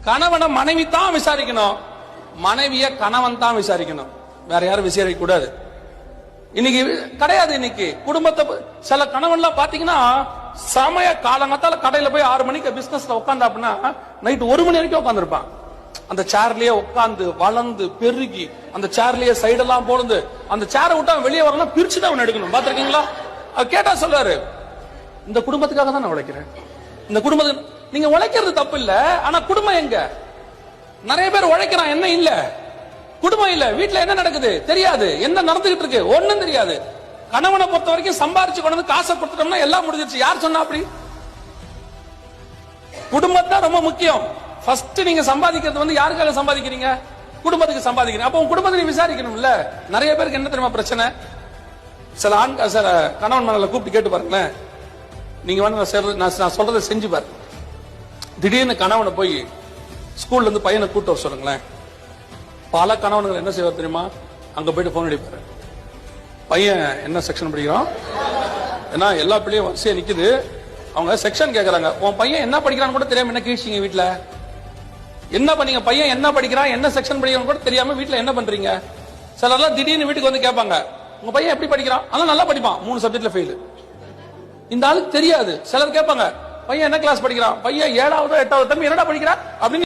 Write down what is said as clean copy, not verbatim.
கணவனை மனைவி தான் விசாரிக்கணும், மனைவிய கணவன் தான் விசாரிக்கணும், வேற யாரும் விசாரிக்க கூடாது. இன்னைக்கு கிடையாது. இன்னைக்கு குடும்பத்தை சில கணவன்லாம் பாத்தீங்கன்னா சமய காலங்கத்தால கடையில போய் 6 மணிக்கு பிசினஸ்ல உட்காந்தாப்புனா நைட் 1 மணி வரைக்கும் உட்காந்துருப்பான். அந்த சேர்லயே உட்காந்து வளர்ந்து பெருகி அந்த சேர்லயே சைடெல்லாம் போடுது. அந்த சேரை விட்டு அவன் வெளியே வரணும், பிரிச்சுதான் அவன் எடுக்கணும். பாத்திருக்கீங்களா? கேட்டா சொல்றாரு, இந்த குடும்பத்துக்காக தான் நான் உழைக்கிறேன். இந்த குடும்பத்துக்கு நீங்க உழைக்கிறது தப்பு இல்ல, ஆனா குடும்பம் எங்க? நிறைய பேர் உழைக்கிறான், என்ன இல்ல, குடும்பம் இல்ல, வீட்டுல என்ன நடக்குது தெரியாது, என்ன நடந்துகிட்டு இருக்கு ஒண்ணும் தெரியாது. கணவனை பொறுத்த வரைக்கும் சம்பாரிச்சு கொண்டு வந்து காசை கொடுத்துட்டோம்னா எல்லாம் முடிஞ்சிருச்சு. யார் சொன்னா அப்படி? குடும்பம் தான் ரொம்ப முக்கியம். ஃபர்ஸ்ட் நீங்க சம்பாதிக்கிறது வந்து யாருக்காக சம்பாதிக்கிறீங்க? குடும்பத்துக்கு சம்பாதிக்கிறீங்க. அப்ப உங்க குடும்பத்தை நீ விசாரிக்கணும்ல. நிறைய பேருக்கு என்ன தெரியுமா பிரச்சனை? சில கணவன் மகளை கூப்பிட்டு கேட்டு பாருங்களேன், நீங்க வந்து நான் சொல்றதை செஞ்சு பாரு. திடீர்னு கணவனை போய் ஸ்கூல்ல இருந்து பையனை கூட்டு வர சொல்லுங்களேன். பல கணவன்கள் என்ன செய்வார் தெரியுமா? அங்க போயிட்டு போன் அடிப்பாரு, பையன் என்ன செக்ஷன் படிக்கிறான், ஏன்னா எல்லா பிள்ளையும் வரிசையா நிக்குது, அவங்க செக்ஷன் கேக்குறாங்க. உன் பையன் என்ன படிக்கிறான்னு கூட தெரியாம என்ன கீழ்ச்சிங்க வீட்டுல என்ன பண்ணீங்க? பையன் என்ன படிக்கிறான், என்ன செக்ஷன் படிக்கிறான்னு கூட தெரியாம வீட்டுல என்ன பண்றீங்க? சிலர்லாம் திடீர்னு வீட்டுக்கு வந்து கேட்பாங்க, உங்க பையன் எப்படி படிக்கிறான்? அதெல்லாம் நல்லா படிப்பான், 3 சப்ஜெக்ட்ல ஃபெயில். இந்த ஆளுக்கு தெரியாது. சிலர் கேட்பாங்க, பையன் என்ன கிளாஸ் படிக்கிறான்? பையன் 7வது 8வது, தம்பி என்னடா படிக்கிறான் அப்படின்னு